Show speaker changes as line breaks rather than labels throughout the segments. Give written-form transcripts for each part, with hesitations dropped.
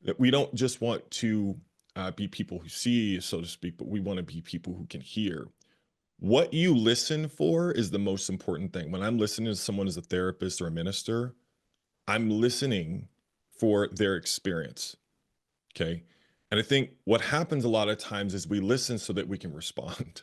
that we don't just want to be people who see, so to speak, but we want to be people who can hear. What you listen for is the most important thing. When I'm listening to someone as a therapist or a minister, I'm listening for their experience. Okay. And I think what happens a lot of times is we listen so that we can respond.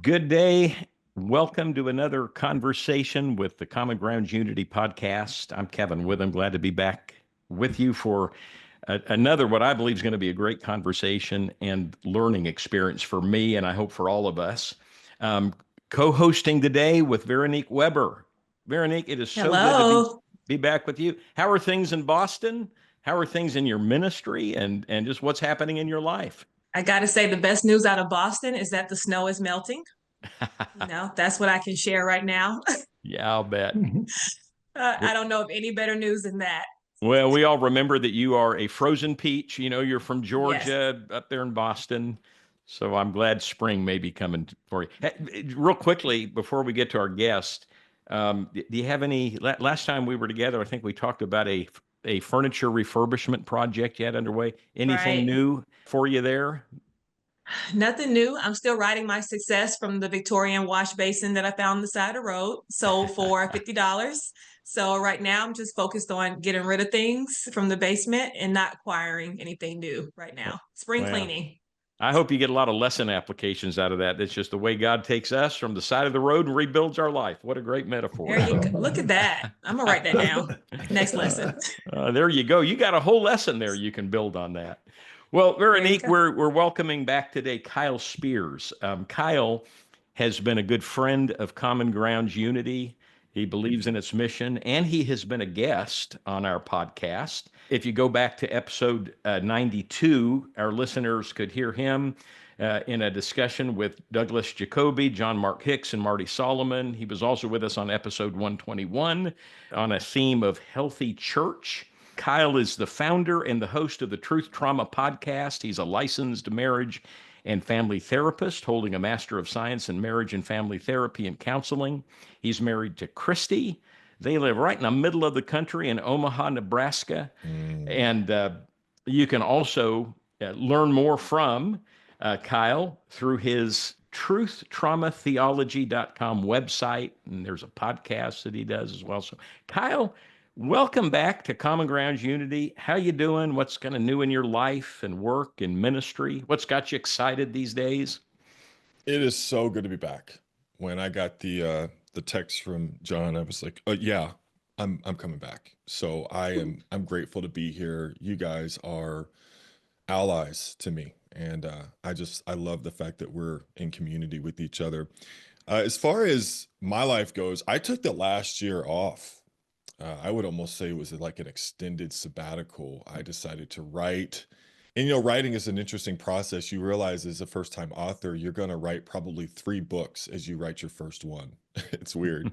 Good day. Welcome to another conversation with the Common Ground Unity podcast. I'm Kevin Witham. Glad to be back with you for another, what I believe is going to be a great conversation and learning experience for me, and I hope for all of us. Co-hosting today with Veronique Weber. Veronique, it is so good to be back with you. How are things in Boston? How are things in your ministry and just what's happening in your life?
I got to say, the best news out of Boston is that the snow is melting. That's what I can share right now.
Yeah, I'll bet.
I don't know of any better news than that.
Well, we all remember that you are a frozen peach. You know, you're from Georgia,
Yes.
up there in Boston. So I'm glad spring may be coming for you. Hey, real quickly, before we get to our guest, do you have any? Last time we were together, I think we talked about a furniture refurbishment project you had underway. Anything
Right.
new for you there?
Nothing new. I'm still riding my success from the Victorian wash basin that I found on the side of the road, sold for $50. So right now I'm just focused on getting rid of things from the basement and not acquiring anything new right now. Spring
Well,
cleaning.
I hope you get a lot of lesson applications out of that. That's just the way God takes us from the side of the road and rebuilds our life. What a great metaphor.
There you go. Look at that. I'm going to write that down. Next lesson.
There you go. You got a whole lesson there. You can build on that. Well, Veronique, we're welcoming back today Kyle Spears. Kyle has been a good friend of Common Ground Unity. He believes in its mission, and he has been a guest on our podcast. If you go back to episode 92, our listeners could hear him in a discussion with Douglas Jacoby, John Mark Hicks, and Marty Solomon. He was also with us on episode 121 on a theme of healthy church. Kyle is the founder and the host of the Truth Trauma podcast. He's a licensed marriage and family therapist, holding a Master of Science in Marriage and Family Therapy and Counseling. He's married to Christy. They live right in the middle of the country in Omaha, Nebraska. And you can also learn more from Kyle through his truthtraumatheology.com website. And there's a podcast that he does as well. So, Kyle, welcome back to Common Ground Unity. How you doing? What's kind of new in your life and work and ministry? What's got you excited these days?
It is so good to be back. When I got the text from John, I was like, "Oh yeah, I'm coming back." So I'm grateful to be here. You guys are allies to me, and I love the fact that we're in community with each other. As far as my life goes, I took the last year off. I would almost say it was like an extended sabbatical. I decided to write. And writing is an interesting process. You realize as a first-time author, you're going to write probably 3 books as you write your first one. It's weird.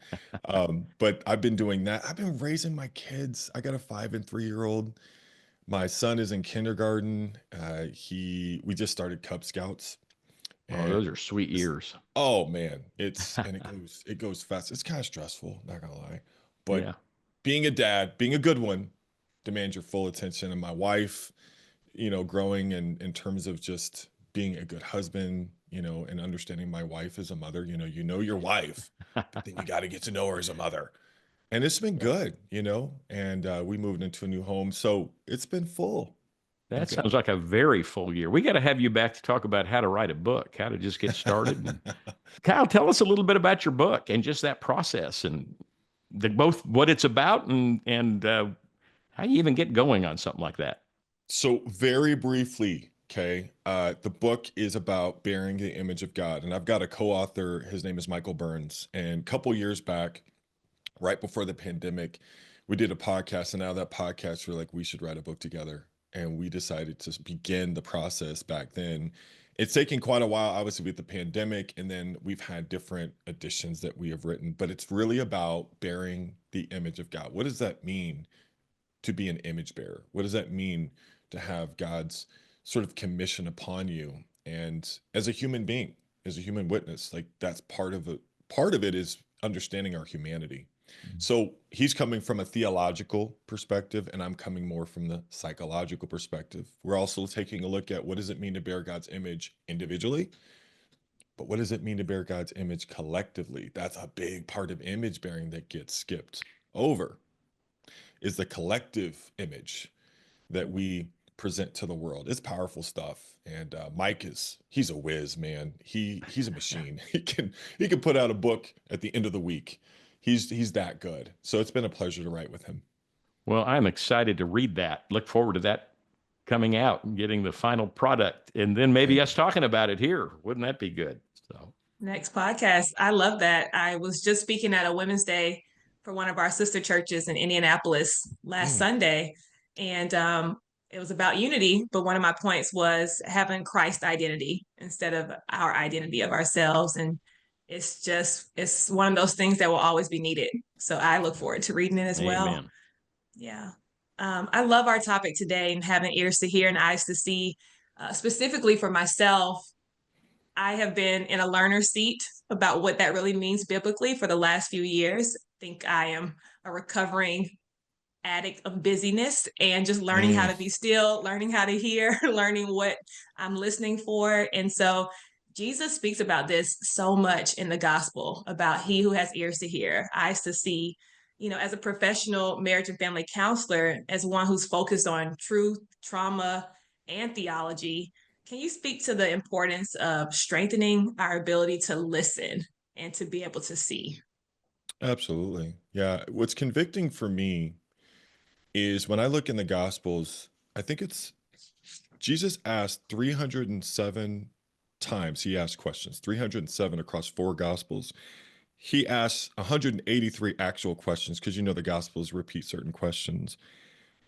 But I've been doing that. I've been raising my kids. I got a 5 and 3-year-old. My son is in kindergarten. We just started Cub Scouts.
Oh, those are sweet years.
Oh man, it goes fast. It's kind of stressful, not gonna lie. But
Yeah.
being a dad, being a good one, demands your full attention. And my wife, growing in terms of just being a good husband, and understanding my wife as a mother, your wife, but then you got to get to know her as a mother. And it's been good, and we moved into a new home. So it's been full.
That sounds like a very full year. We got to have you back to talk about how to write a book, how to just get started. And Kyle, tell us a little bit about your book and just that process and both what it's about and how you even get going on something like that.
So very briefly, okay, the book is about bearing the image of God. And I've got a co-author, his name is Michael Burns. And a couple years back, right before the pandemic, we did a podcast. And now that podcast, we're like, we should write a book together. And we decided to begin the process back then. It's taken quite a while, obviously, with the pandemic. And then we've had different editions that we have written. But it's really about bearing the image of God. What does that mean to be an image bearer? What does that mean to have God's sort of commission upon you? And as a human being, as a human witness, like that's part of it is understanding our humanity.
Mhm.
So he's coming from a theological perspective, and I'm coming more from the psychological perspective. We're also taking a look at what does it mean to bear God's image individually, but what does it mean to bear God's image collectively? That's a big part of image bearing that gets skipped over, is the collective image that we present to the world. It's powerful stuff. And Mike he's a whiz, man. He's a machine. He can put out a book at the end of the week. He's that good. So it's been a pleasure to write with him.
Well, I'm excited to read that. Look forward to that coming out and getting the final product, and then maybe us talking about it here. Wouldn't that be good? So,
Next podcast. I love that. I was just speaking at a Women's Day for one of our sister churches in Indianapolis last Sunday. And it was about unity. But one of my points was having Christ identity instead of our identity of ourselves. And it's one of those things that will always be needed. So I look forward to reading it as well.
amen.
Yeah. I love our topic today and having ears to hear and eyes to see. Specifically for myself, I have been in a learner seat about what that really means biblically for the last few years. I think I am a recovering addict of busyness and just learning how to be still, learning how to hear, learning what I'm listening for. And so Jesus speaks about this so much in the gospel about he who has ears to hear, eyes to see. You know, as a professional marriage and family counselor, as one who's focused on truth, trauma, and theology, can you speak to the importance of strengthening our ability to listen and to be able to see?
Absolutely. Yeah. What's convicting for me is when I look in the Gospels, I think it's Jesus asked 307 times, he asked questions, 307 across 4 Gospels. He asks 183 actual questions because the Gospels repeat certain questions,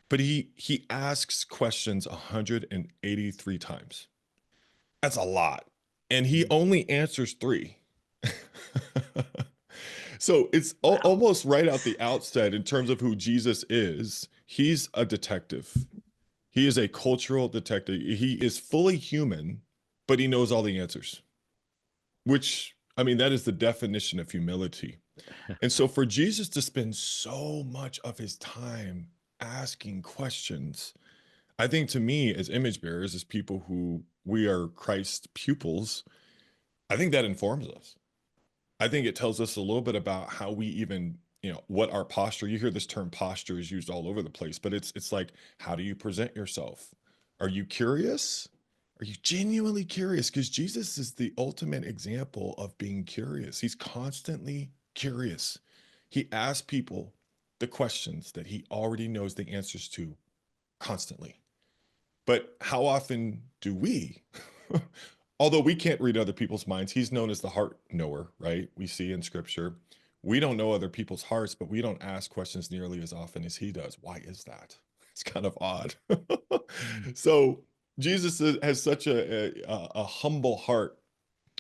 but he asks questions 183 times. That's a lot. And he only answers 3. So it's
Wow.
almost right out the outset in terms of who Jesus is. He's a detective. He is a cultural detective. He is fully human, but he knows all the answers, which, I mean, that is the definition of humility. And so for Jesus to spend so much of his time asking questions, I think to me, as image bearers, as people who we are Christ's pupils, I think that informs us. I think it tells us a little bit about how we even, what our posture, you hear this term posture is used all over the place, but it's like, how do you present yourself? Are you curious? Are you genuinely curious? Because Jesus is the ultimate example of being curious. He's constantly curious. He asks people the questions that he already knows the answers to constantly. But how often do we? Although we can't read other people's minds, he's known as the heart knower, right? We see in scripture. We don't know other people's hearts, but we don't ask questions nearly as often as he does. Why is that? It's kind of odd. So Jesus has such a humble heart,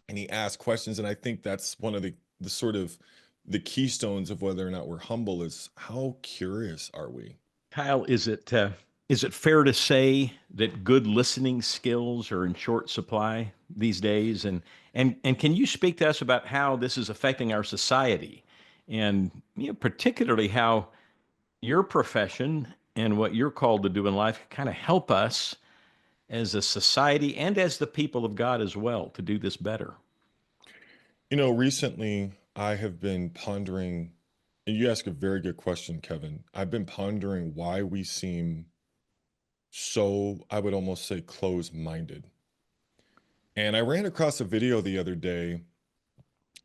and he asks questions. And I think that's one of the sort of the keystones of whether or not we're humble is how curious are we?
Kyle, is it fair to say that good listening skills are in short supply these days? And can you speak to us about how this is affecting our society, and particularly how your profession and what you're called to do in life kind of help us as a society and as the people of God as well to do this better?
Recently I have been pondering, and you ask a very good question, Kevin. I've been pondering why we seem so, I would almost say, close-minded. And I ran across a video the other day,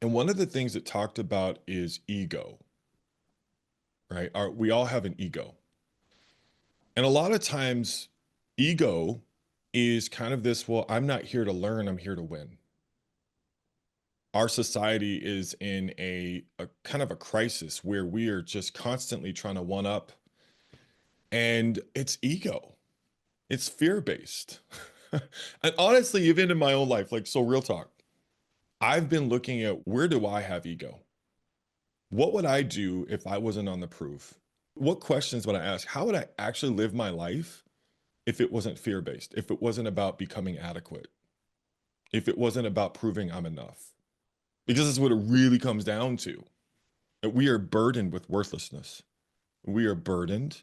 and one of the things it talked about is ego, right? We all have an ego. And a lot of times, ego is kind of this, well, I'm not here to learn, I'm here to win. Our society is in a kind of a crisis where we are just constantly trying to one up, and it's ego. It's fear-based. And honestly, even in my own life, like, so real talk, I've been looking at where do I have ego? What would I do if I wasn't on the proof? What questions would I ask? How would I actually live my life if it wasn't fear-based? If it wasn't about becoming adequate? If it wasn't about proving I'm enough? because that's what it really comes down to. That we are burdened with worthlessness. We are burdened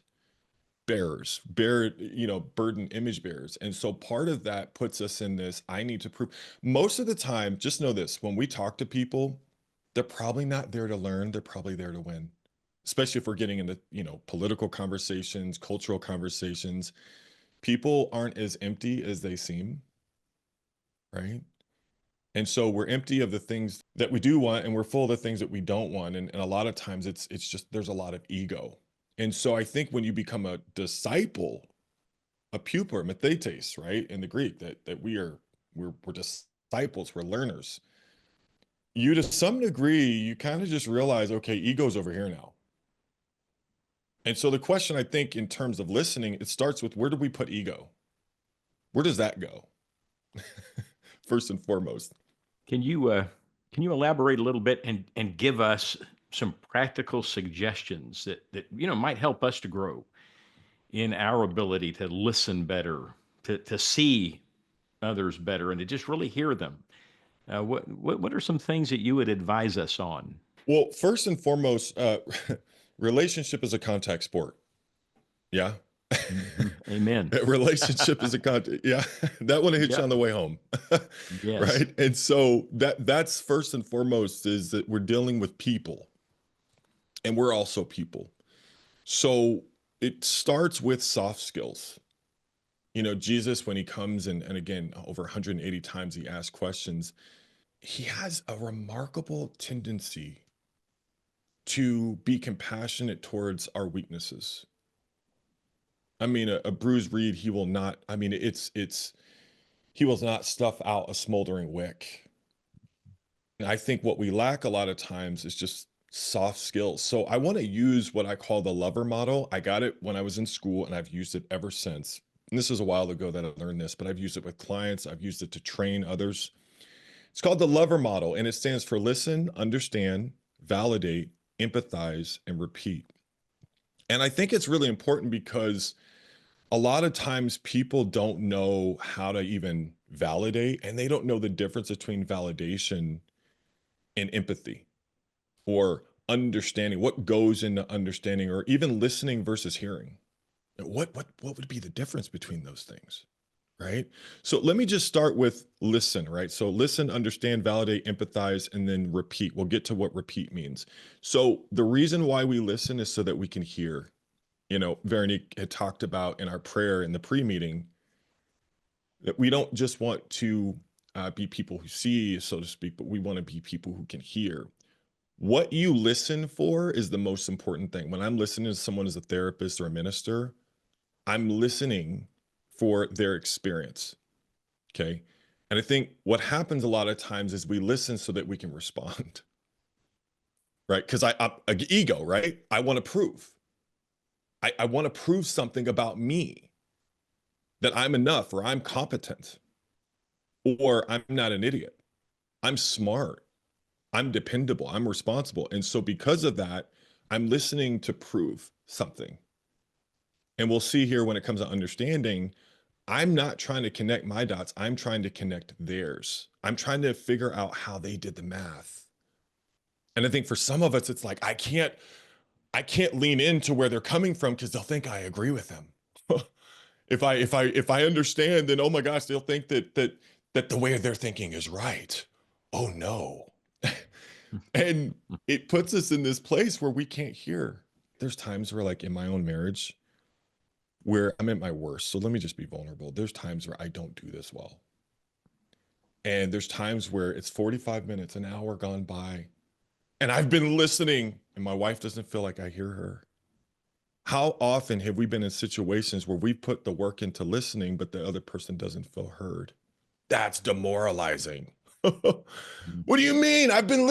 bearers, burden image bearers. And so part of that puts us in this, I need to prove. Most of the time, just know this, when we talk to people, they're probably not there to learn, they're probably there to win. Especially if we're getting into, political conversations, cultural conversations. People aren't as empty as they seem, right? And so we're empty of the things that we do want, and we're full of the things that we don't want. And a lot of times it's just there's a lot of ego. And so I think when you become a disciple, a pupil, mathetes, right, in the Greek, that we're disciples, we're learners. You, to some degree, you kind of just realize, okay, ego's over here now. And so the question, I think, in terms of listening, it starts with, where do we put ego? Where does that go? First and foremost.
Can you elaborate a little bit and give us some practical suggestions that might help us to grow in our ability to listen better, to see others better, and to just really hear them? What are some things that you would advise us on?
Well, first and foremost, relationship is a contact sport. Yeah.
Amen.
Relationship is a contact. Yeah. That one hits you on the way home.
Yes.
Right. And so that's first and foremost, is that we're dealing with people, and we're also people. So it starts with soft skills. Jesus, when he comes and again, over 180 times he asks questions, he has a remarkable tendency to be compassionate towards our weaknesses. I mean, a bruised reed, he will not, I mean, he will not stuff out a smoldering wick. And I think what we lack a lot of times is just soft skills. So I want to use what I call the lover model. I got it when I was in school, and I've used it ever since. And this is a while ago that I learned this, but I've used it with clients. I've used it to train others. It's called the lover model, and it stands for listen, understand, validate, empathize, and repeat. And I think it's really important because a lot of times people don't know how to even validate, and they don't know the difference between validation and empathy, or understanding, what goes into understanding, or even listening versus hearing. What would be the difference between those things? Right? So let me just start with listen, right? So listen, understand, validate, empathize, and then repeat. We'll get to what repeat means. So the reason why we listen is so that we can hear. Veronique had talked about in our prayer in the pre-meeting that we don't just want to be people who see, so to speak, but we want to be people who can hear. What you listen for is the most important thing. When I'm listening to someone as a therapist or a minister, I'm listening for their experience. Okay. And I think what happens a lot of times is we listen so that we can respond. Right. Because I'm ego, right? I want to prove. I want to prove something about me, that I'm enough, or I'm competent, or I'm not an idiot. I'm smart. I'm dependable. I'm responsible. And so because of that, I'm listening to prove something. And we'll see here when it comes to understanding, I'm not trying to connect my dots. I'm trying to connect theirs. I'm trying to figure out how they did the math. And I think for some of us, it's like, I can't lean into where they're coming from, because they'll think I agree with them. If I understand, then, oh my gosh, they'll think that the way they're thinking is right. Oh no. And it puts us in this place where we can't hear. There's times where, like in my own marriage, where I'm at my worst. So let me just be vulnerable. There's times where I don't do this well. And there's times where it's 45 minutes, an hour gone by, and I've been listening, and my wife doesn't feel like I hear her. How often have we been in situations where we put the work into listening, but the other person doesn't feel heard? That's demoralizing. What do you mean? I've been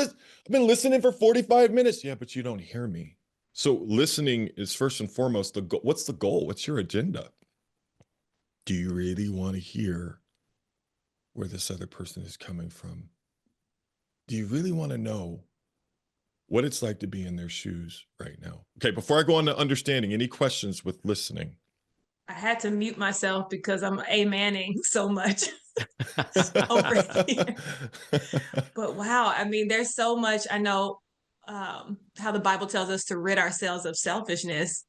listening for 45 minutes. Yeah, but you don't hear me. So listening is first and foremost the goal. What's the goal? What's your agenda? Do you really want to hear where this other person is coming from? Do you really want to know what it's like to be in their shoes right now? Okay, before I go on to understanding, any questions with listening?
I had to mute myself because I'm a-manning so much over here. But wow, I mean, there's so much. I know how the Bible tells us to rid ourselves of selfishness,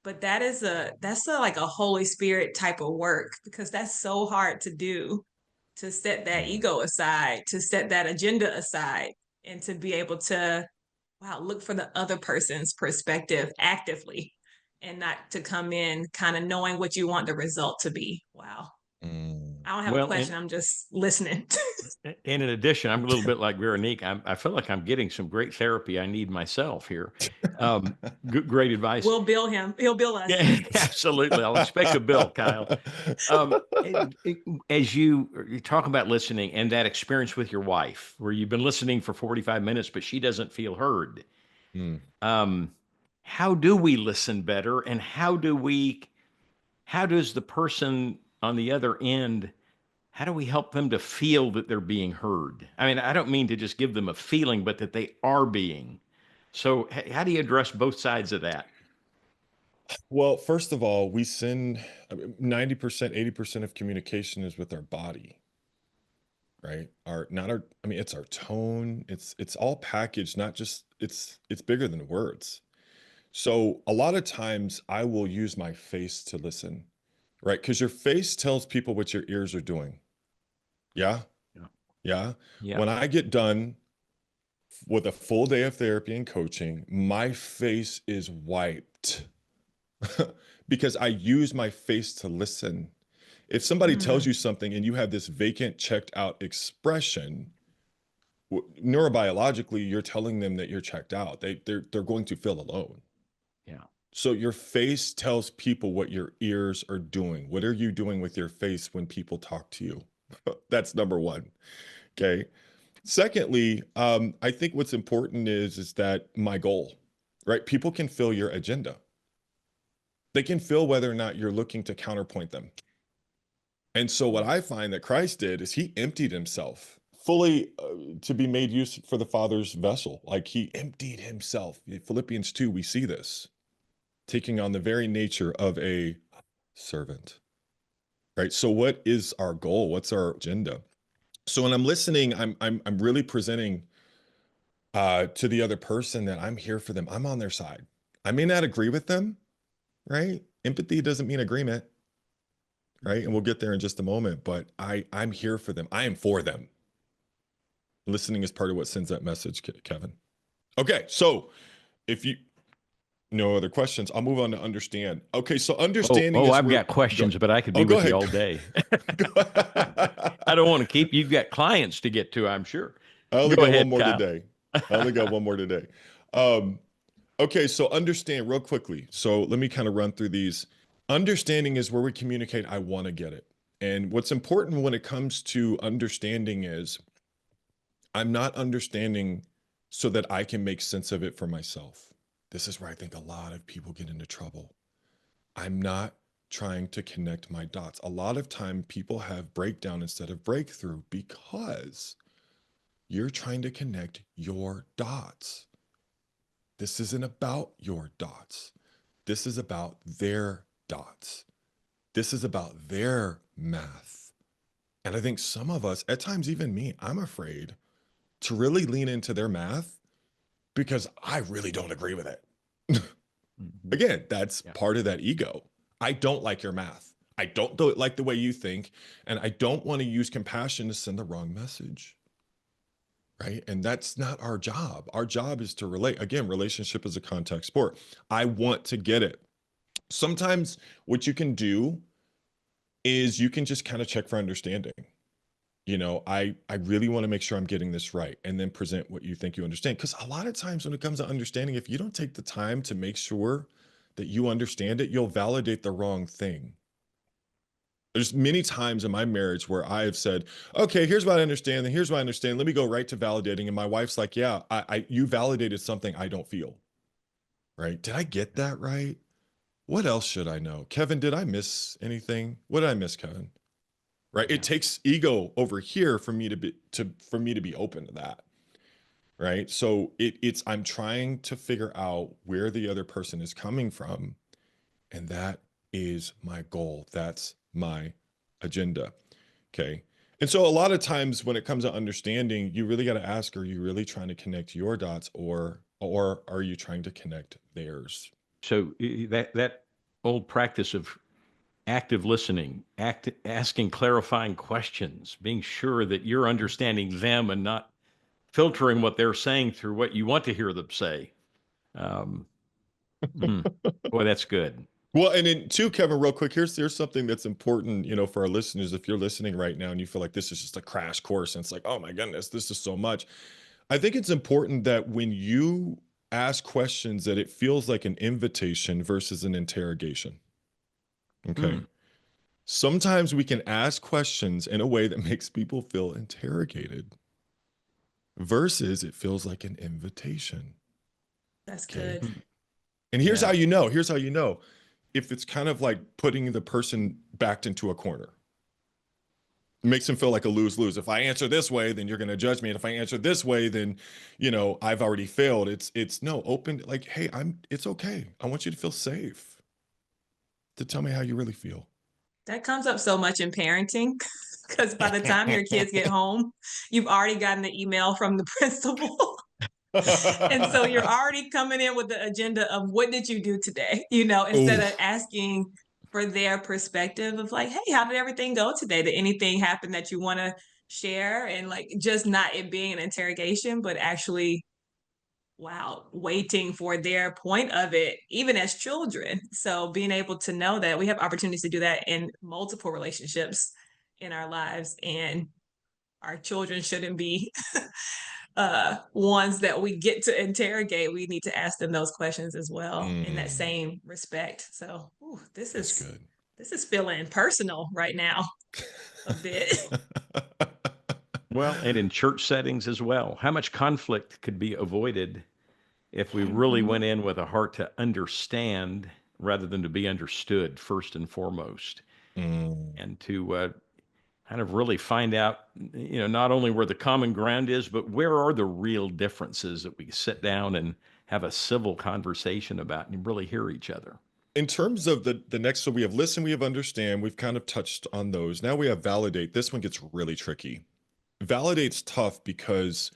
but that's a like a Holy Spirit type of work because that's so hard to do, to set that
Mm,
ego aside, to set that agenda aside, and to be able to, wow, look for the other person's perspective actively and not to come in kind of knowing what you want the result to be. Wow.
mm.
I don't have a
Well,
question. I'm just listening.
and in addition, I'm a little bit like Veronique. I feel like I'm getting some great therapy I need myself here. Great advice.
We'll bill him. He'll bill us.
Yeah, absolutely. I'll expect a bill, Kyle. As you talk about listening and that experience with your wife, where you've been listening for 45 minutes, but she doesn't feel heard.
Mm.
Um, how do we listen better? And how does the person on the other end, how do we help them to feel that they're being heard? I mean, I don't mean to just give them a feeling, but that they are being. So, how do you address both sides of that?
Well, first of all, we send 90%, 80% of communication is with our body, right? Our not our I mean, it's our tone, it's all packaged, not just it's bigger than words. So a lot of times I will use my face to listen, right? Because your face tells people what your ears are doing. Yeah.
Yeah.
Yeah.
Yeah.
When I get done with a full day of therapy and coaching, my face is wiped because I use my face to listen. If somebody tells
Mm,
you something and you have this vacant, checked out expression, neurobiologically, you're telling them that you're checked out. They're going to feel alone.
Yeah.
So your face tells people what your ears are doing. What are you doing with your face when people talk to you? That's number one. Okay. Secondly, I think what's important is that my goal, right? People can feel your agenda. They can feel whether or not you're looking to counterpoint them. And so what I find that Christ did is he emptied himself fully to be made use for the Father's vessel. Like he emptied himself. In Philippians 2, we see this taking on the very nature of a servant. Right? So what is our goal? What's our agenda? So when I'm listening, I'm really presenting to the other person that I'm here for them. I'm on their side. I may not agree with them, right? Empathy doesn't mean agreement, right? And we'll get there in just a moment, but I'm here for them. I am for them. Listening is part of what sends that message, Kevin. Okay, so if you no other questions, I'll move on to understand. Okay, so understanding
Oh,
is
I've
where
got questions, but I could be
go
with you
ahead.
all day.
Go
I don't want to keep, you've got clients to get to, I'm sure.
I only
Go
got one
ahead,
more
Kyle.
today. I only got one more today. Um, okay, so understand real quickly. So let me kind of run through these. Understanding is where we communicate, I want to get it. And what's important when it comes to understanding is I'm not understanding so that I can make sense of it for myself. This is where I think a lot of people get into trouble. I'm not trying to connect my dots. A lot of time people have breakdown instead of breakthrough because you're trying to connect your dots. This isn't about your dots. This is about their dots. This is about their math. And I think some of us, at times even me, I'm afraid to really lean into their math because I really don't agree with it.
Mhm.
Again, that's
Yeah.
part of that ego. I don't like your math. I don't like the way you think. And I don't want to use compassion to send the wrong message. Right. And that's not our job. Our job is to relate. Again, relationship is a contact sport. I want to get it. Sometimes what you can do is you can just kind of check for understanding. I really want to make sure I'm getting this right and then present what you think you understand. Because a lot of times when it comes to understanding, if you don't take the time to make sure that you understand it, you'll validate the wrong thing. There's many times in my marriage where I have said, okay, here's what I understand, and here's what I understand. Let me go right to validating. And my wife's like, yeah, you validated something I don't feel. Right. Did I get that right? What else should I know? Kevin, did I miss anything? What did I miss, Kevin? Right.
Yeah.
It takes ego over here for me to be open to that. Right. So it's I'm trying to figure out where the other person is coming from. And that is my goal. That's my agenda. Okay. And so a lot of times when it comes to understanding, you really got to ask, are you really trying to connect your dots or are you trying to connect theirs?
So that old practice of active listening, asking clarifying questions, being sure that you're understanding them and not filtering what they're saying through what you want to hear them say. Um, hmm. Boy, that's good.
Well, and then too, Kevin, real quick, here's something that's important, for our listeners. If you're listening right now and you feel like this is just a crash course, and it's like, oh my goodness, this is so much. I think it's important that when you ask questions, that it feels like an invitation versus an interrogation. Okay.
Hmm.
Sometimes we can ask questions in a way that makes people feel interrogated versus it feels like an invitation.
That's
Okay.
good.
And here's
Yeah.
how you know. Here's how you know. If it's kind of like putting the person backed into a corner, it makes them feel like a lose-lose. If I answer this way, then you're going to judge me. And if I answer this way, then, I've already failed. It's no open, like, hey, it's okay. I want you to feel safe to tell me how you really feel.
That comes up so much in parenting because by the time your kids get home, you've already gotten the email from the principal. And so you're already coming in with the agenda of what did you do today? Instead of
Oof.
asking for their perspective of like, hey, how did everything go today? Did anything happen that you want to share? And like just not it being an interrogation, but actually, wow, waiting for their point of it, even as children. So being able to know that we have opportunities to do that in multiple relationships in our lives. And our children shouldn't be ones that we get to interrogate. We need to ask them those questions as well in that same respect. So this
That's
is
good.
this is feeling personal right now a bit.
Well, and in church settings as well. How much conflict could be avoided if we really
Mhm.
went in with a heart to understand rather than to be understood first and foremost,
Mm.
and to kind of really find out, not only where the common ground is, but where are the real differences that we sit down and have a civil conversation about and really hear each other.
In terms of the next, so we have listen, we have understand, we've kind of touched on those. Now we have validate. This one gets really tricky. Validate's tough because,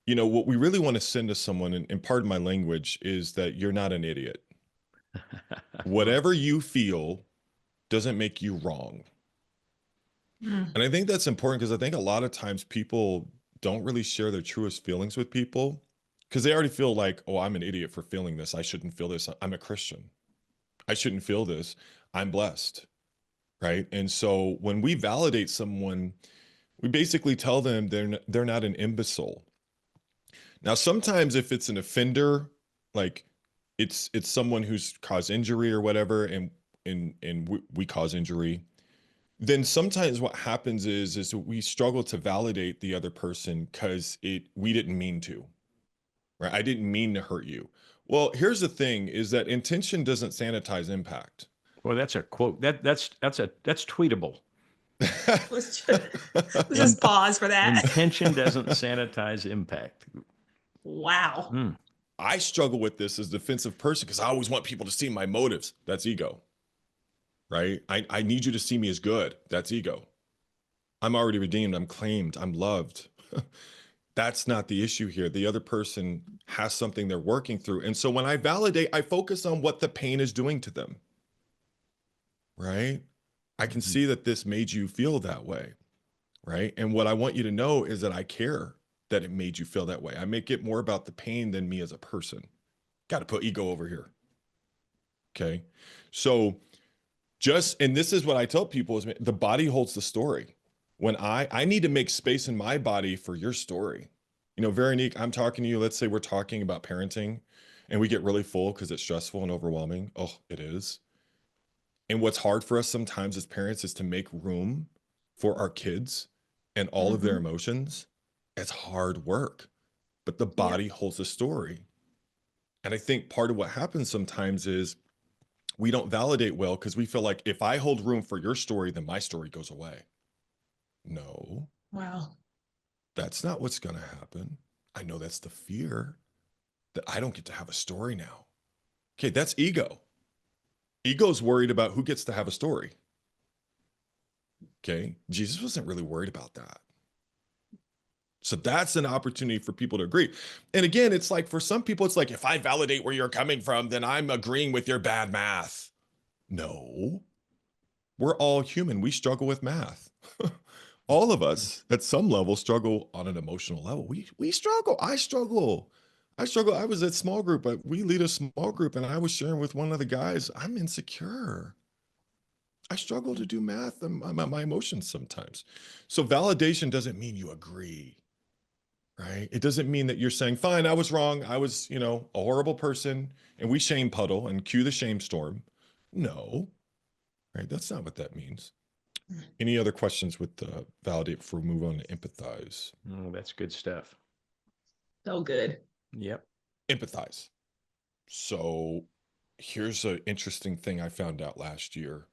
what we really want to send to someone, and pardon my language, is that you're not an idiot. Whatever you feel doesn't make you wrong.
Mm.
And I think that's important because I think a lot of times people don't really share their truest feelings with people because they already feel like, oh, I'm an idiot for feeling this. I shouldn't feel this. I'm a Christian. I shouldn't feel this. I'm blessed. Right. And so when we validate someone, we basically tell them they're not an imbecile. Now, sometimes if it's an offender, like it's someone who's caused injury or whatever, and we cause injury, then sometimes what happens is we struggle to validate the other person because we didn't mean to, right? I didn't mean to hurt you. Well, here's the thing: is that intention doesn't sanitize impact.
Well, that's a quote. That's tweetable.
Let's just pause for that.
Intention doesn't sanitize impact.
Wow.
Hmm.
I struggle with this as a defensive person because I always want people to see my motives. That's ego, right? I need you to see me as good. That's ego. I'm already redeemed. I'm claimed. I'm loved. That's not the issue here. The other person has something they're working through. And so when I validate, I focus on what the pain is doing to them, right? I can see that this made you feel that way, right? And what I want you to know is that I care that it made you feel that way. I make it more about the pain than me as a person. Got to put ego over here. Okay. So and this is what I tell people is the body holds the story. When I need to make space in my body for your story. Veronique, I'm talking to you. Let's say we're talking about parenting and we get really full because it's stressful and overwhelming. Oh, it is. And what's hard for us sometimes as parents is to make room for our kids and all of their emotions. It's hard work, but the body holds the story. And I think part of what happens sometimes is we don't validate well because we feel like if I hold room for your story, then my story goes away. No,
Wow.
that's not what's going to happen. I know that's the fear that I don't get to have a story now. Okay, that's ego. Ego's worried about who gets to have a story. Okay. Jesus wasn't really worried about that. So that's an opportunity for people to agree. And again, it's like for some people, it's like, if I validate where you're coming from, then I'm agreeing with your bad math. No, we're all human. We struggle with math. All of us at some level struggle on an emotional level. We struggle. I struggle. I struggle. I was at small group, but we lead a small group, and I was sharing with one of the guys, I'm insecure. I struggle to do math and my emotions sometimes. So validation doesn't mean you agree, right? It doesn't mean that you're saying, fine, I was wrong. I was, a horrible person, and we shame puddle and cue the shame storm. No, right? That's not what that means. Any other questions with validate before we move on to empathize?
Oh, that's good stuff.
So good.
Yep.
Empathize. So here's an interesting thing I found out last year.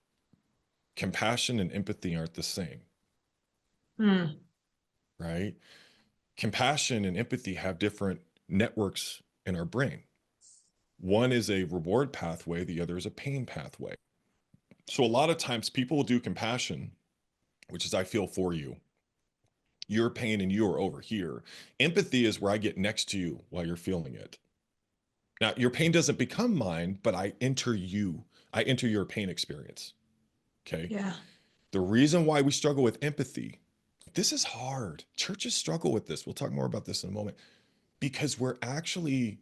Compassion and empathy aren't the same, right? Compassion and empathy have different networks in our brain. One is a reward pathway, the other is a pain pathway. So a lot of times people will do compassion, which is I feel for you. Your pain and you are over here. Empathy is where I get next to you while you're feeling it. Now, your pain doesn't become mine, but I enter you. I enter your pain experience. Okay.
Yeah.
The reason why we struggle with empathy, this is hard. Churches struggle with this. We'll talk more about this in a moment, because we're actually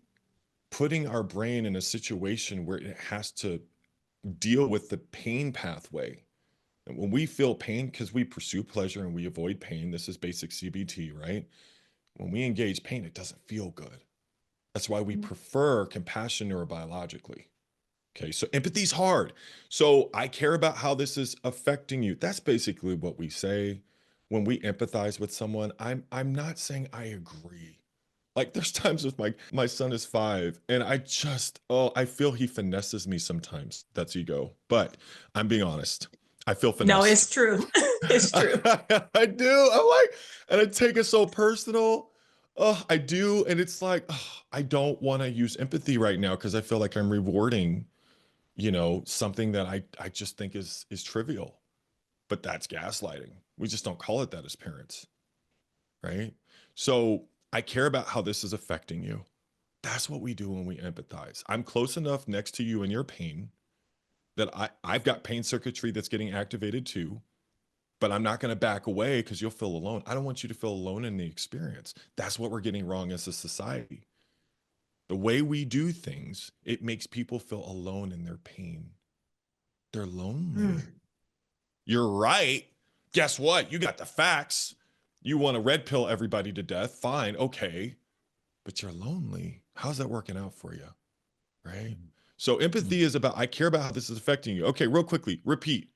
putting our brain in a situation where it has to deal with the pain pathway. And when we feel pain, because we pursue pleasure and we avoid pain, this is basic CBT, right? When we engage pain, it doesn't feel good. That's why we prefer compassion neurobiologically. Okay, so empathy's hard. So I care about how this is affecting you. That's basically what we say when we empathize with someone. I'm not saying I agree. Like there's times with my son is 5, and I feel he finesses me sometimes. That's ego. But I'm being honest. I feel finessed.
No, it's true. It's true.
I do. I'm like, and I take it so personal. Oh, I do. And it's like, I don't want to use empathy right now because I feel like I'm rewarding, something that I just think is trivial. But that's gaslighting. We just don't call it that as parents. Right? So I care about how this is affecting you. That's what we do when we empathize. I'm close enough next to you in your pain that I've got pain circuitry that's getting activated too, but I'm not going to back away because you'll feel alone. I don't want you to feel alone in the experience. That's what we're getting wrong as a society. The way we do things, it makes people feel alone in their pain. They're lonely. You're right. Guess what? You got the facts. You want to red pill everybody to death. Fine. Okay. But you're lonely. How's that working out for you? Right? So empathy is about, I care about how this is affecting you. Okay, real quickly, repeat.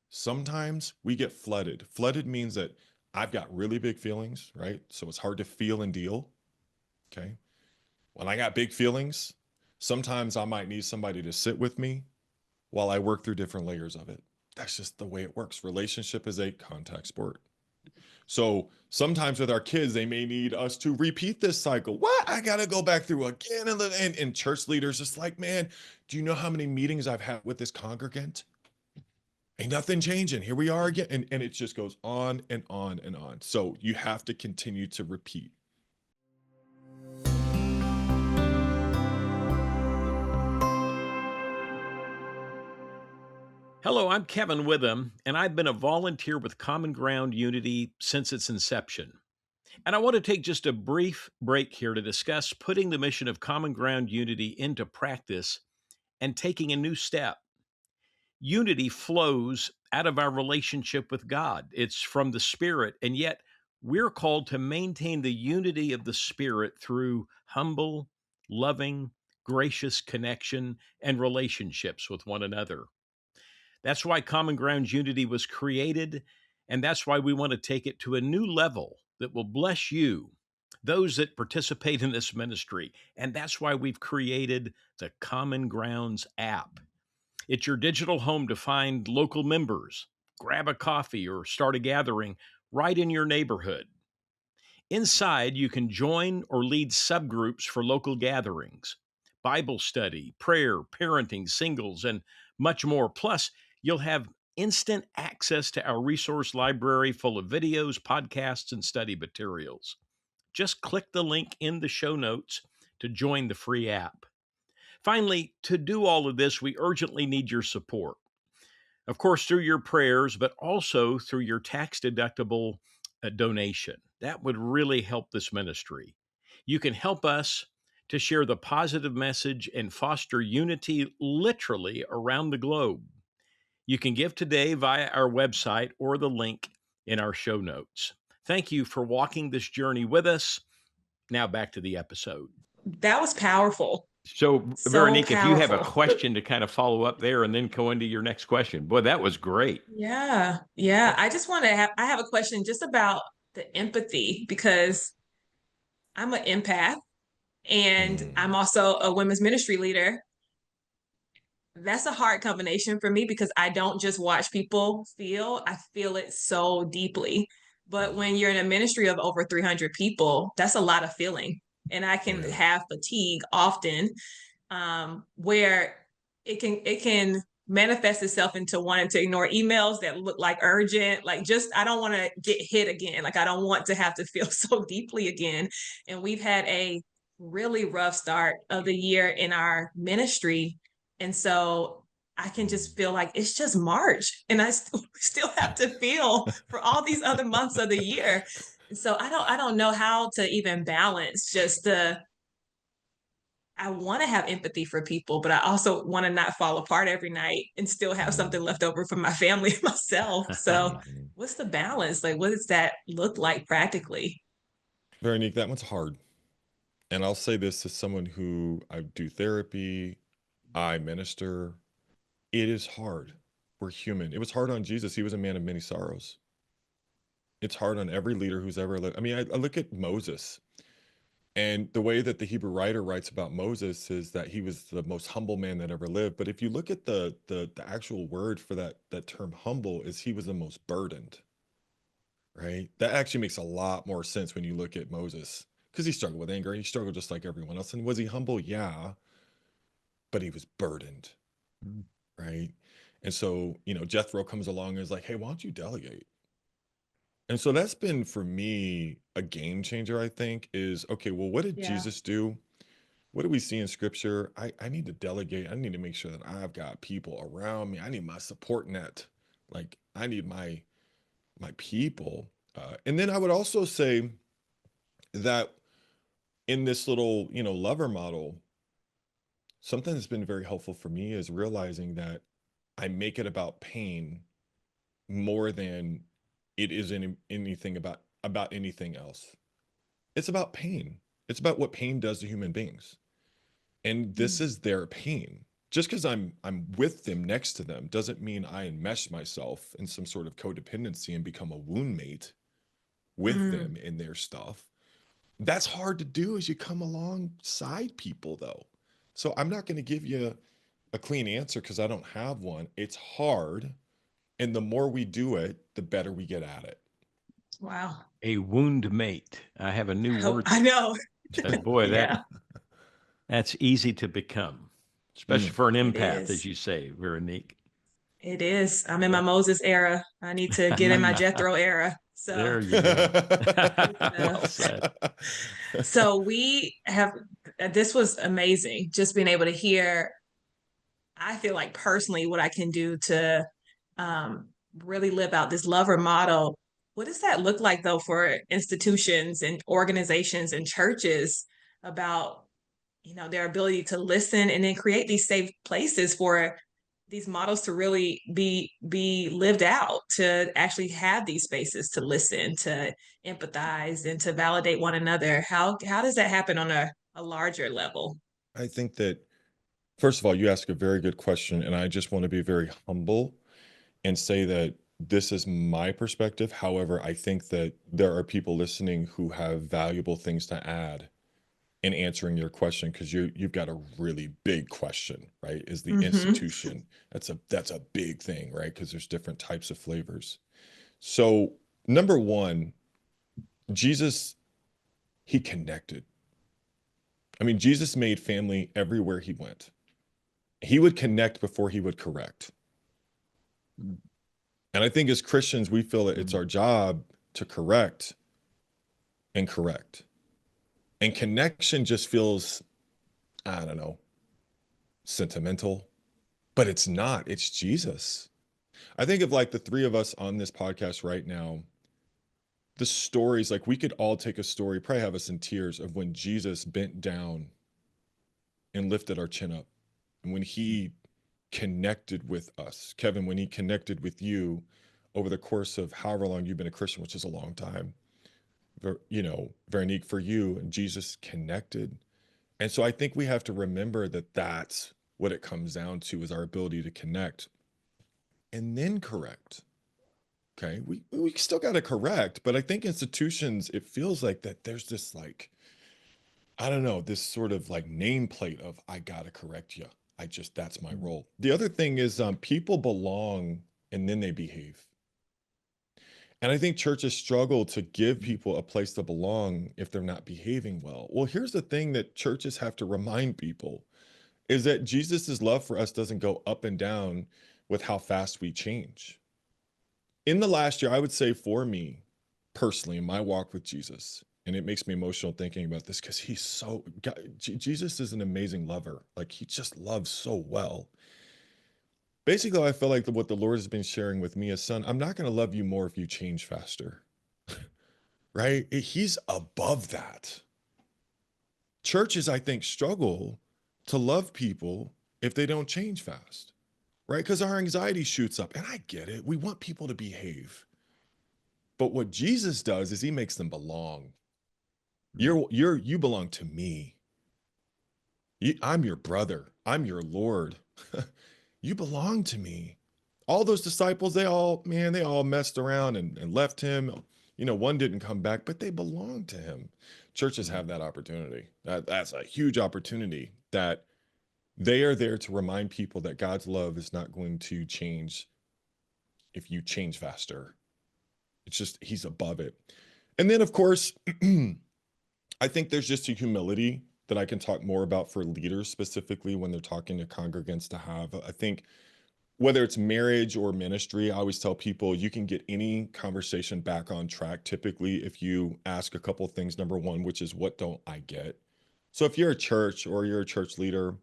Sometimes we get flooded. Flooded means that I've got really big feelings, right? So it's hard to feel and deal. Okay. When I got big feelings, sometimes I might need somebody to sit with me while I work through different layers of it. That's just the way it works. Relationship is a contact sport. So sometimes with our kids, they may need us to repeat this cycle. What? I got to go back through again. And church leaders just like, man, do you know how many meetings I've had with this congregant? Ain't nothing changing. Here we are again. And it just goes on and on and on. So you have to continue to repeat.
Hello, I'm Kevin Witham, and I've been a volunteer with Common Ground Unity since its inception. And I want to take just a brief break here to discuss putting the mission of Common Ground Unity into practice and taking a new step. Unity flows out of our relationship with God. It's from the Spirit, and yet we're called to maintain the unity of the Spirit through humble, loving, gracious connection and relationships with one another. That's why Common Ground Unity was created, and that's why we want to take it to a new level that will bless you, those that participate in this ministry. And that's why we've created the Common Grounds app. It's your digital home to find local members, grab a coffee, or start a gathering right in your neighborhood. Inside, you can join or lead subgroups for local gatherings, Bible study, prayer, parenting, singles, and much more. Plus, you'll have instant access to our resource library full of videos, podcasts, and study materials. Just click the link in the show notes to join the free app. Finally, to do all of this, we urgently need your support. Of course, through your prayers, but also through your tax-deductible donation. That would really help this ministry. You can help us to share the positive message and foster unity literally around the globe. You can give today via our website or the link in our show notes. Thank you for walking this journey with us. Now back to the episode.
That was powerful.
So,
So
Veronique, if you have a
powerful.
question to kind of follow up there and then go into your next question. Boy, that was great.
Yeah. Yeah. I just want to I have a question just about the empathy because I'm an empath and I'm also a women's ministry leader. That's a hard combination for me because I don't just watch people feel, I feel it so deeply. But when you're in a ministry of over 300 people, that's a lot of feeling. And I can
Yeah.
have fatigue often, where it can manifest itself into wanting to ignore emails that look like urgent, like just I don't want to get hit again. Like I don't want to have to feel so deeply again. And we've had a really rough start of the year in our ministry. And so I can just feel like it's just March and I still have to feel for all these other months of the year. So I don't know how to even balance just the I want to have empathy for people, but I also want to not fall apart every night and still have something left over for my family and myself. So, what's the balance? Like, what does that look like practically?
Veronique, that one's hard. And I'll say this as someone who I do therapy, I minister. It is hard. We're human. It was hard on Jesus. He was a man of many sorrows. It's hard on every leader who's ever lived. I mean, I look at Moses, and the way that the Hebrew writer writes about Moses is that he was the most humble man that ever lived. But if you look at the actual word for that term humble, is he was the most burdened, right? That actually makes a lot more sense when you look at Moses because he struggled with anger. He struggled just like everyone else. And was he humble? Yeah, but he was burdened, right? And so, Jethro comes along and is like, hey, why don't you delegate? And so that's been for me a game changer, I think, is okay, well, what did
Yeah.
Jesus do? What do we see in scripture? I need to delegate. I need to make sure that I've got people around me. I need my support net. Like I need my people. And then I would also say that in this little, lover model, something that's been very helpful for me is realizing that I make it about pain more than it is anything about anything else. It's about pain. It's about what pain does to human beings. And this
Mm.
is their pain. Just because I'm with them next to them doesn't mean I enmesh myself in some sort of codependency and become a wound mate with
Mm.
them in their stuff. That's hard to do as you come alongside people though. So I'm not going to give you a clean answer because I don't have one. It's hard. And the more we do it, the better we get at it.
Wow.
A wound mate. I have a new word.
I know.
Boy,
Yeah,
that's easy to become, especially
Mm.
for an
it
empath, as
is.
you say, Veronique.
It is. I'm in my
Yeah.
Moses era. I need to get in my Jethro era. So,
There you go.
uh,
Well said.
so we have, this was amazing. Just being able to hear I feel like personally what I can do to um, really live out this lover model. What does that look like though for institutions and organizations and churches about their ability to listen and then create these safe places for these models to really be lived out, to actually have these spaces to listen, to empathize, and to validate one another. How does that happen on a larger level?
I think that, first of all, you ask a very good question. And I just want to be very humble and say that this is my perspective. However, I think that there are people listening who have valuable things to add in answering your question because you've got a really big question, right? Is the
Hmm.
institution. That's a big thing, right? Because there's different types of flavors. So, number one, Jesus, he connected. I mean, Jesus made family everywhere he went. He would connect before he would correct. And I think as Christians, we feel that it's our job to correct and correct. And connection just feels, I don't know, sentimental, but it's not. It's Jesus. I think of like the three of us on this podcast right now, the stories, like we could all take a story, probably have us in tears, of when Jesus bent down and lifted our chin up. And when he connected with us, Kevin, when he connected with you over the course of however long you've been a Christian, which is a long time, you know, Veronique, for you, and Jesus connected. And so I think we have to remember that that's what it comes down to, is our ability to connect and then correct. Okay. We still got to correct, but I think institutions, it feels like that there's this like, I don't know, this sort of like nameplate of, I got to correct you. That's my role. The other thing is people belong and then they behave. And I think churches struggle to give people a place to belong if they're not behaving well. Well, here's the thing that churches have to remind people is that Jesus's love for us doesn't go up and down with how fast we change. In the last year, I would say for me personally, in my walk with Jesus, and it makes me emotional thinking about this because Jesus is an amazing lover. Like he just loves so well. Basically, I feel like what the Lord has been sharing with me is, son, I'm not going to love you more if you change faster, right? He's above that. Churches, I think, struggle to love people if they don't change fast, right? Because our anxiety shoots up. And I get it. We want people to behave. But what Jesus does is he makes them belong. You belong to me. I'm your brother. I'm your Lord. You belong to me. All those disciples, they all messed around and left him. You know, one didn't come back, but they belong to him. Churches have that opportunity. That's a huge opportunity, that they are there to remind people that God's love is not going to change if you change faster. It's just, he's above it. And then, of course, I think there's just a humility that I can talk more about for leaders, specifically when they're talking to congregants, to have. I think whether it's marriage or ministry, I always tell people you can get any conversation back on track typically if you ask a couple of things. Number one, which is, what don't I get? So if you're a church or you're a church leader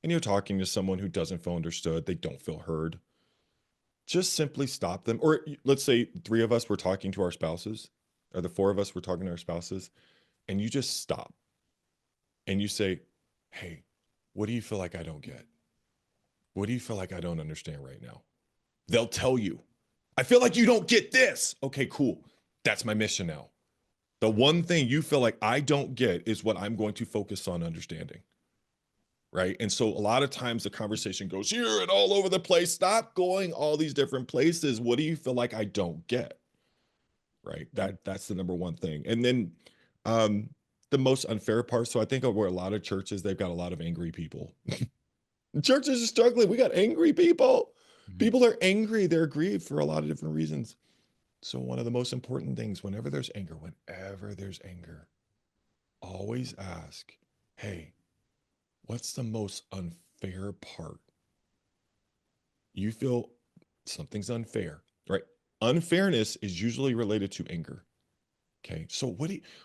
and you're talking to someone who doesn't feel understood, they don't feel heard, just simply stop them. Or let's say three of us were talking to our spouses, or the four of us were talking to our spouses, and you just stop and you say, hey, what do you feel like I don't get? What do you feel like I don't understand right now? They'll tell you, I feel like you don't get this. Okay, cool. That's my mission now. The one thing you feel like I don't get is what I'm going to focus on understanding. Right. And so a lot of times the conversation goes here and all over the place. Stop going all these different places. What do you feel like I don't get? Right. That's the number one thing. And then the most unfair part. So I think where a lot of churches, they've got a lot of angry people. Churches are struggling. We got angry people. People are angry. They're aggrieved for a lot of different reasons. So one of the most important things, whenever there's anger, always ask, hey, what's the most unfair part? You feel something's unfair, right? Unfairness is usually related to anger. Okay. So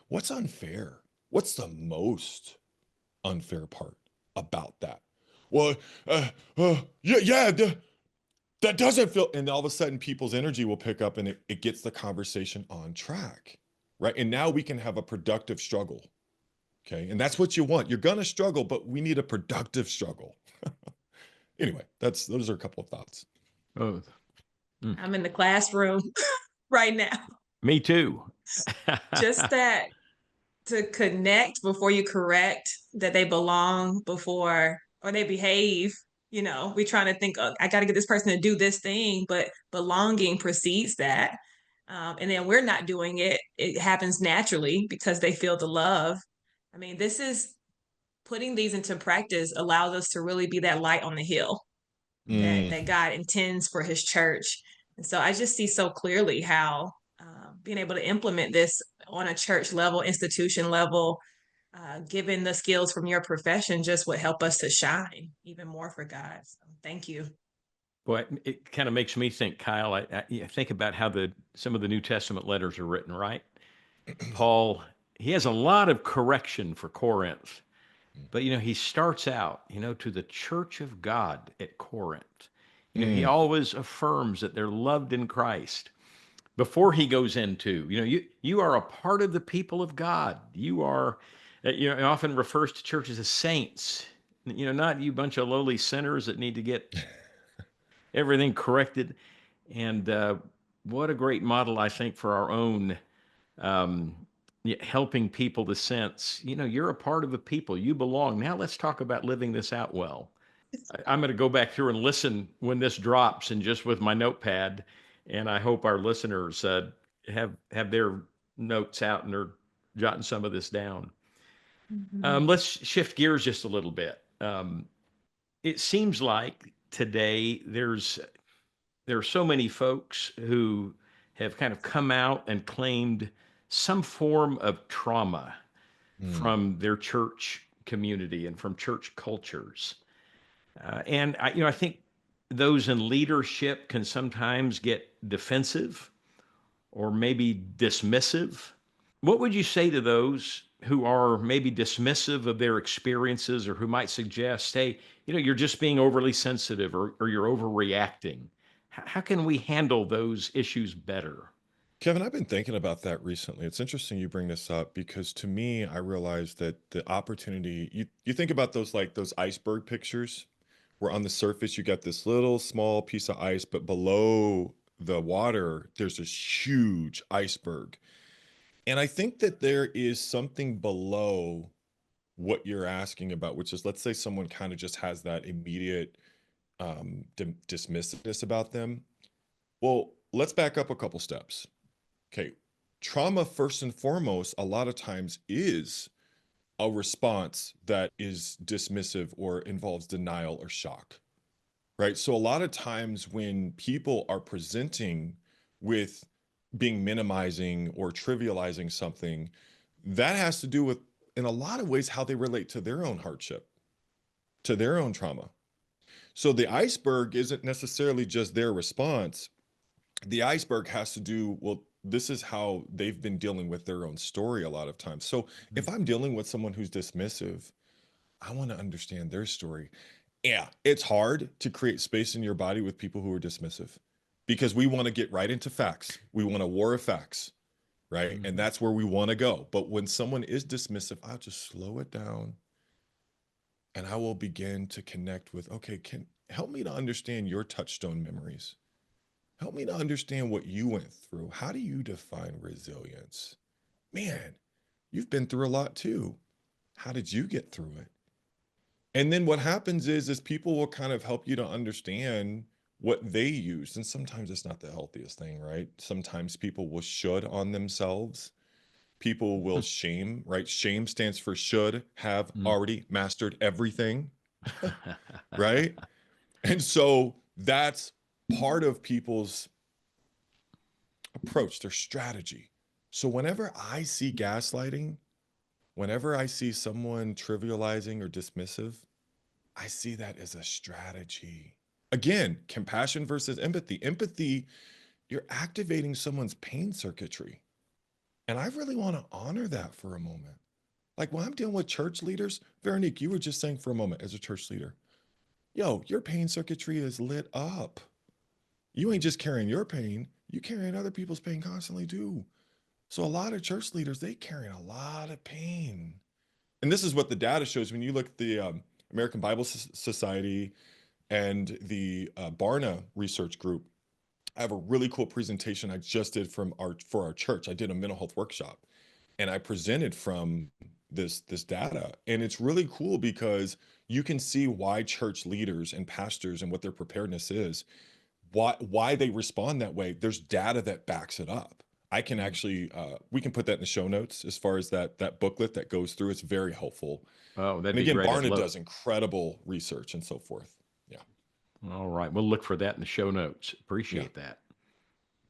what's unfair? What's the most unfair part about that? Well, that doesn't feel, and all of a sudden people's energy will pick up and it gets the conversation on track, right? And now we can have a productive struggle. Okay. And that's what you want. You're going to struggle, but we need a productive struggle. Anyway, those are a couple of thoughts.
Oh,
I'm in the classroom right now.
me too.
Just that, to connect before you correct, that they belong before, or they behave. You know, we trying to think, oh, I got to get this person to do this thing, but belonging precedes that. And then we're not doing it. It happens naturally because they feel the love. I mean, this is putting these into practice allows us to really be that light on the hill that God intends for his church. And so I just see so clearly how being able to implement this on a church level, institution level, given the skills from your profession just would help us to shine even more for God. So thank you.
Boy, it kind of makes me think, Kyle. I think about how some of the New Testament letters are written, right? Paul, he has a lot of correction for Corinth, but he starts out, to the church of God at Corinth. He
Mm,
always affirms that they're loved in Christ before he goes into, you are a part of the people of God. You are, it often refers to churches as saints, not you bunch of lowly sinners that need to get everything corrected. And what a great model, I think, for our own um, helping people to sense, you're a part of a people, you belong. Now let's talk about living this out well. I'm going to go back through and listen when this drops, and just with my notepad, and I hope our listeners have their notes out and are jotting some of this down.
Mhm.
Let's shift gears just a little bit. It seems like today there are so many folks who have kind of come out and claimed some form of trauma
mm,
from their church community and from church cultures. And I think those in leadership can sometimes get defensive or maybe dismissive. What would you say to those who are maybe dismissive of their experiences, or who might suggest, hey, you're just being overly sensitive, or you're overreacting? How can we handle those issues better?
Kevin, I've been thinking about that recently. It's interesting you bring this up because to me, I realized that the opportunity you think about those like those iceberg pictures where on the surface you got this little small piece of ice, but below the water, there's this huge iceberg. And I think that there is something below what you're asking about, which is let's say someone kind of just has that immediate dismissiveness about them. Well, let's back up a couple steps. Okay. Trauma, first and foremost, a lot of times is a response that is dismissive or involves denial or shock, right? So, a lot of times when people are presenting with being minimizing or trivializing something, that has to do with, in a lot of ways, how they relate to their own hardship, to their own trauma. So, the iceberg isn't necessarily just their response, the iceberg has to do, well, this is how they've been dealing with their own story a lot of times. So if I'm dealing with someone who's dismissive, I want to understand their story. Yeah, it's hard to create space in your body with people who are dismissive because we want to get right into facts. We want a war of facts, right? And
Mhm.
that's where we want to go. But when someone is dismissive, I'll just slow it down and I will begin to connect with, okay, can help me to understand your touchstone memories. Help me to understand what you went through. How do you define resilience? Man, you've been through a lot too. How did you get through it? And then what happens is people will kind of help you to understand what they used. And sometimes it's not the healthiest thing, right? Sometimes people will should on themselves. People will shame, right? Shame stands for should have
Mm.
already mastered everything, right? And so that's part of people's approach, their strategy. So whenever I see gaslighting, whenever I see someone trivializing or dismissive, I see that as a strategy. Again, compassion versus empathy. Empathy, you're activating someone's pain circuitry. And I really want to honor that for a moment. Like when I'm dealing with church leaders, Veronique, you were just saying for a moment as a church leader, yo, your pain circuitry is lit up. You ain't just carrying your pain, you carrying other people's pain constantly too. So a lot of church leaders, they carrying a lot of pain. And this is what the data shows when you look at the American Bible Society and the Barna Research Group. I have a really cool presentation I just did for our church. I did a mental health workshop and I presented from this data. And it's really cool because you can see why church leaders and pastors and what their preparedness is, why they respond that way. There's data that backs it up. I can actually we can put that in the show notes as far as that booklet that goes through. It's very helpful.
Oh, that'd
And
be
again,
great. I'd
Barna
love it.
does incredible research and so forth. Yeah.
All right. We'll look for that in the show notes.
Yeah.
Appreciate that.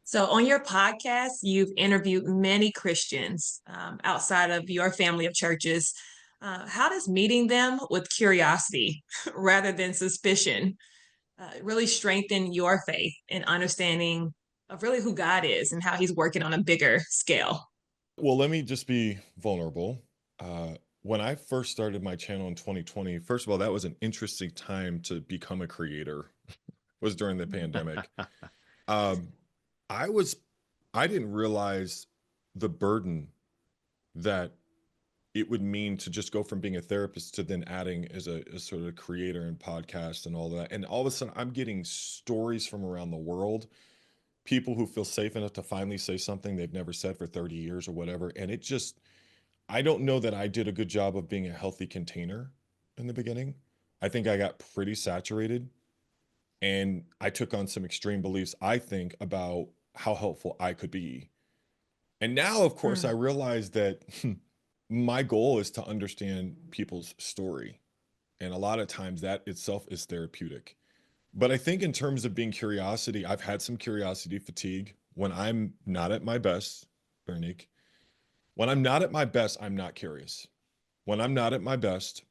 So, on your podcast, you've interviewed many Christians outside of your family of churches. How does meeting them with curiosity rather than suspicion really strengthen your faith and understanding of really who God is and how He's working on a bigger scale?
Well, let me just be vulnerable. When I first started my channel in 2020, first of all, that was an interesting time to become a creator. Was during the pandemic. Um, I was, I didn't realize the burden that it would mean to just go from being a therapist to then adding as a sort of creator and podcast and all that. And all of a sudden, I'm getting stories from around the world, people who feel safe enough to finally say something they've never said for 30 years or whatever. And it just, I don't know that I did a good job of being a healthy container in the beginning. I think I got pretty saturated and I took on some extreme beliefs, I think, about how helpful I could be. And now, of course, I
Mm,
realize that my goal is to understand people's story. And a lot of times that itself is therapeutic. But I think in terms of being curiosity, I've had some curiosity fatigue when I'm not at my best, Veronique. When I'm not at my best, I'm not curious. When I'm not at my best,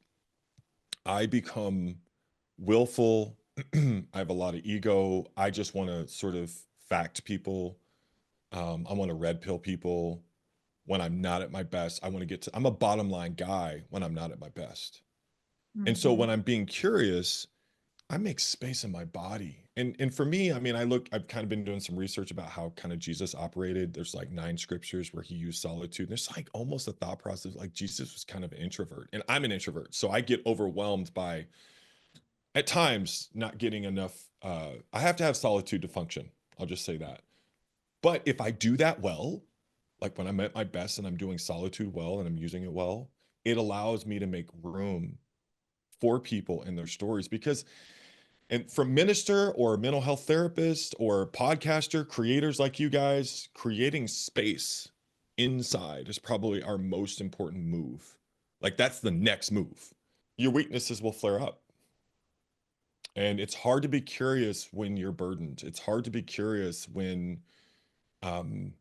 I become willful. I have a lot of ego. I just want to sort of fact people. I want to red pill people. When I'm not at my best, I want to get to, I'm a bottom line guy when I'm not at my best. And so
mhm.
when I'm being curious, I make space in my body. And for me, I mean, I've kind of been doing some research about how kind of Jesus operated. There's like 9 scriptures where he used solitude. There's like almost a thought process like Jesus was kind of an introvert, and I'm an introvert. So I get overwhelmed by at times not getting enough. I have to have solitude to function. I'll just say that. But if I do that well, like when I'm at my best and I'm doing solitude well and I'm using it well, it allows me to make room for people and their stories because and from minister or mental health therapist or podcaster creators like you guys, creating space inside is probably our most important move. Like that's the next move. Your weaknesses will flare up. And it's hard to be curious when you're burdened. It's hard to be curious when um,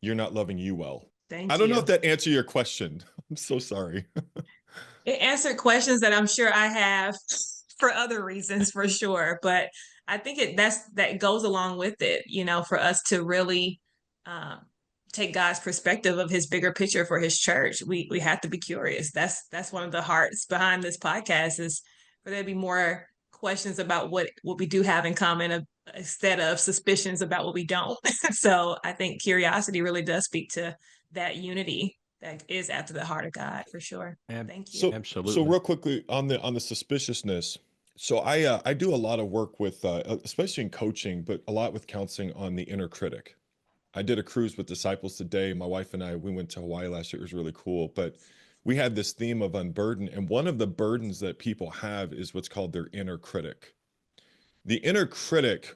you're not loving you well. I
Thank
don't know if
you.
that answered your question. I'm so sorry.
It answered questions that I'm sure I have for other reasons for sure, but I think that goes along with it, for us to really um, take God's perspective of His bigger picture for His church. We have to be curious. That's one of the hearts behind this podcast is for there to be more questions about what we do have in common instead of suspicions about what we don't. So I think curiosity really does speak to that unity that is after the heart of God for sure.
Ab-
Thank you.
So
Absolutely.
real quickly on the suspiciousness. So I do a lot of work with especially in coaching, but a lot with counseling on the inner critic. I did a cruise with disciples today. My wife and I, we went to Hawaii last year. It was really cool. But we had this theme of unburden. And one of the burdens that people have is what's called their inner critic. The inner critic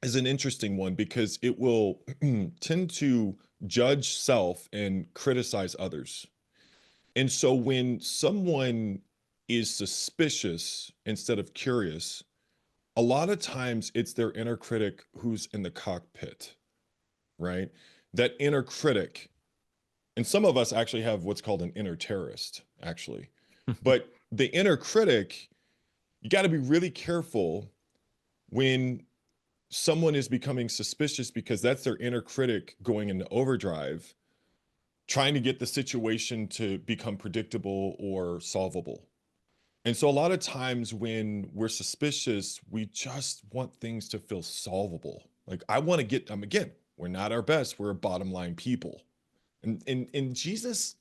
is an interesting one because it will tend to judge self and criticize others. And so when someone is suspicious instead of curious, a lot of times it's their inner critic who's in the cockpit, right? That inner critic, and some of us actually have what's called an inner terrorist, actually. But the inner critic, you got to be really careful when someone is becoming suspicious because that's their inner critic going into overdrive, trying to get the situation to become predictable or solvable. And so a lot of times when we're suspicious, we just want things to feel solvable. Like I want to get again, we're not our best, we're bottom line people. And Jesus,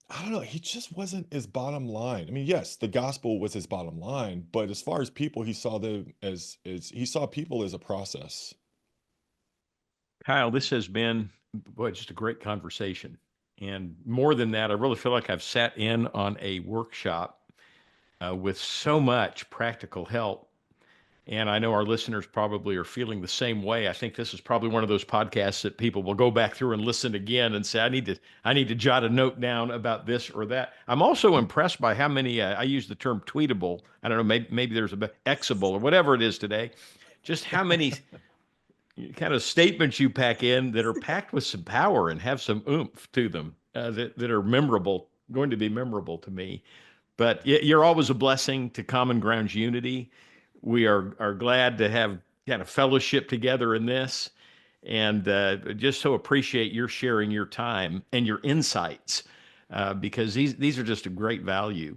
I don't know, he just wasn't his bottom line. I mean, yes, the gospel was his bottom line, but as far as people, he saw them as he saw people as a process.
Kyle, this has been, boy, just a great conversation. And more than that, I really feel like I've sat in on a workshop with so much practical help. And I know our listeners probably are feeling the same way. I think this is probably one of those podcasts that people will go back through and listen again and say, I need to jot a note down about this or that. I'm also impressed by how many, I use the term tweetable. I don't know, maybe there's Xable or whatever it is today. Just how many kind of statements you pack in that are packed with some power and have some oomph to them that are memorable going to be memorable to me. But you're always a blessing to Common Grounds Unity. We are glad to have kind of fellowship together in this, and just so appreciate your sharing your time and your insights, because these are just a great value.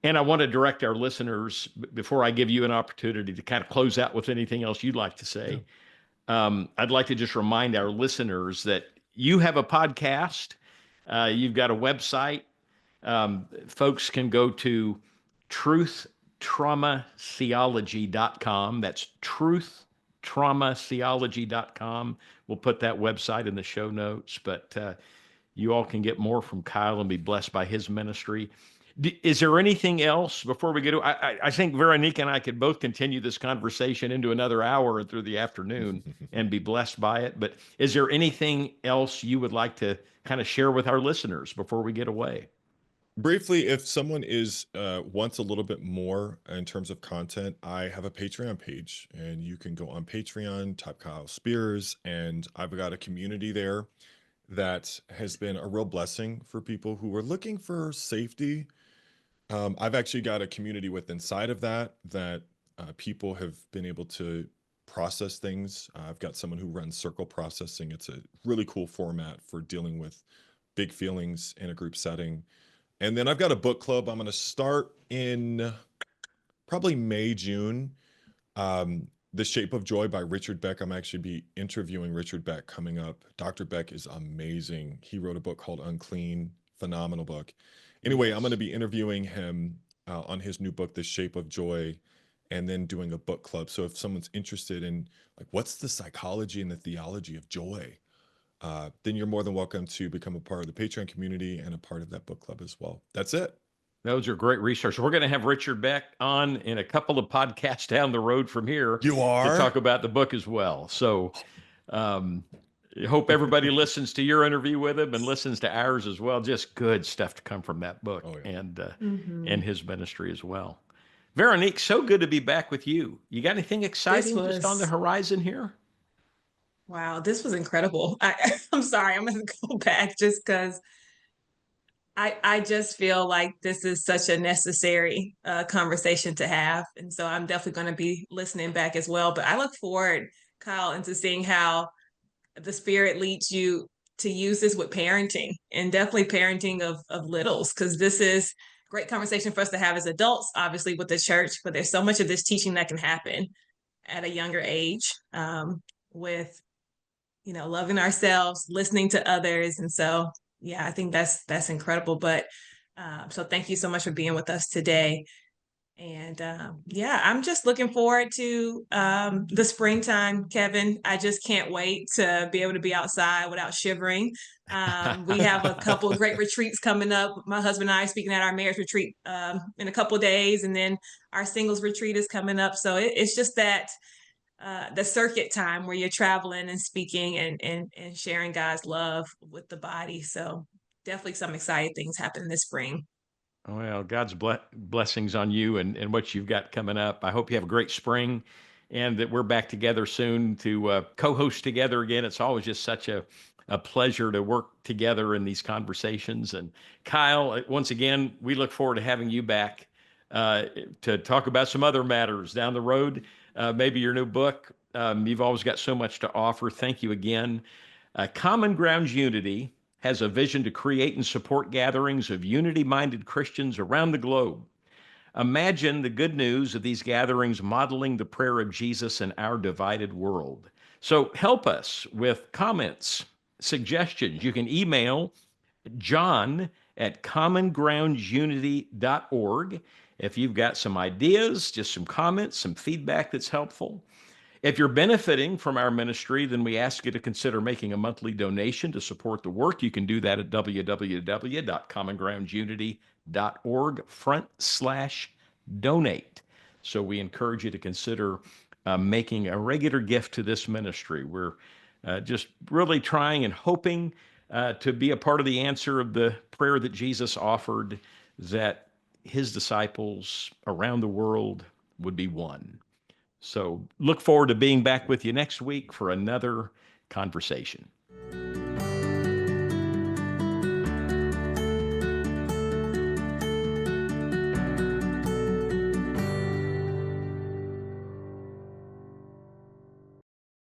And I want to direct our listeners, before I give you an opportunity to kind of close out with anything else you'd like to say. I'd like to just remind our listeners that you have a podcast, you've got a website. Folks can go to truthtraumatheology.com. That's truthtraumatheology.com. We'll put that website in the show notes, but you all can get more from Kyle and be blessed by his ministry. Is there anything else before we get to? I think Veronique and I could both continue this conversation into another hour and through the afternoon and be blessed by it. But is there anything else you would like to kind of share with our listeners before we get away?
Briefly, if someone wants a little bit more in terms of content, I have a Patreon page, and you can go on Patreon, type Kyle Spears, and I've got a community there that has been a real blessing for people who are looking for safety. I've actually got a community inside of that people have been able to process things. I've got someone who runs circle processing. It's a really cool format for dealing with big feelings in a group setting. And then I've got a book club I'm going to start in probably May, June. The Shape of Joy by Richard Beck. I'm actually be interviewing Richard Beck coming up. Dr. Beck is amazing. He wrote a book called Unclean, phenomenal book. Anyway, I'm going to be interviewing him on his new book, The Shape of Joy, and then doing a book club. So if someone's interested in what's the psychology and the theology of joy, then you're more than welcome to become a part of the Patreon community and a part of that book club as well. That's it.
Those are great resources. We're going to have Richard Beck on in a couple of podcasts down the road from here.
You are?
To talk about the book as well. So I hope everybody listens to your interview with him and listens to ours as well. Just good stuff to come from that book. And his ministry as well. Veronique, so good to be back with you. You got anything exciting just on the horizon here?
Wow, this was incredible. I'm sorry, I'm going to go back just because I just feel like this is such a necessary conversation to have. And so I'm definitely going to be listening back as well. But I look forward, Kyle, into seeing how the Spirit leads you to use this with parenting, and definitely parenting of littles, because this is great conversation for us to have as adults, obviously with the church, but there's so much of this teaching that can happen at a younger age, with, loving ourselves, listening to others. And so, yeah, I think that's incredible. But so thank you so much for being with us today. And I'm just looking forward to the springtime, Kevin. I just can't wait to be able to be outside without shivering. We have a couple of great retreats coming up. My husband and I are speaking at our marriage retreat in a couple of days, and then our singles retreat is coming up. So it's just that the circuit time where you're traveling and speaking and sharing God's love with the body. So definitely some exciting things happening this spring.
Well, God's blessings on you and what you've got coming up. I hope you have a great spring, and that we're back together soon to co-host together again. It's always just such a pleasure to work together in these conversations. And Kyle, once again, we look forward to having you back to talk about some other matters down the road. Maybe your new book. You've always got so much to offer. Thank you again. Common Grounds Unity has a vision to create and support gatherings of unity-minded Christians around the globe. Imagine the good news of these gatherings modeling the prayer of Jesus in our divided world. So help us with comments, suggestions. You can email john@commongroundsunity.org if you've got some ideas, just some comments, some feedback that's helpful. If you're benefiting from our ministry, then we ask you to consider making a monthly donation to support the work. You can do that at www.commongroundsunity.org/donate. So we encourage you to consider making a regular gift to this ministry. We're just really trying and hoping to be a part of the answer of the prayer that Jesus offered, that his disciples around the world would be one. So look forward to being back with you next week for another conversation.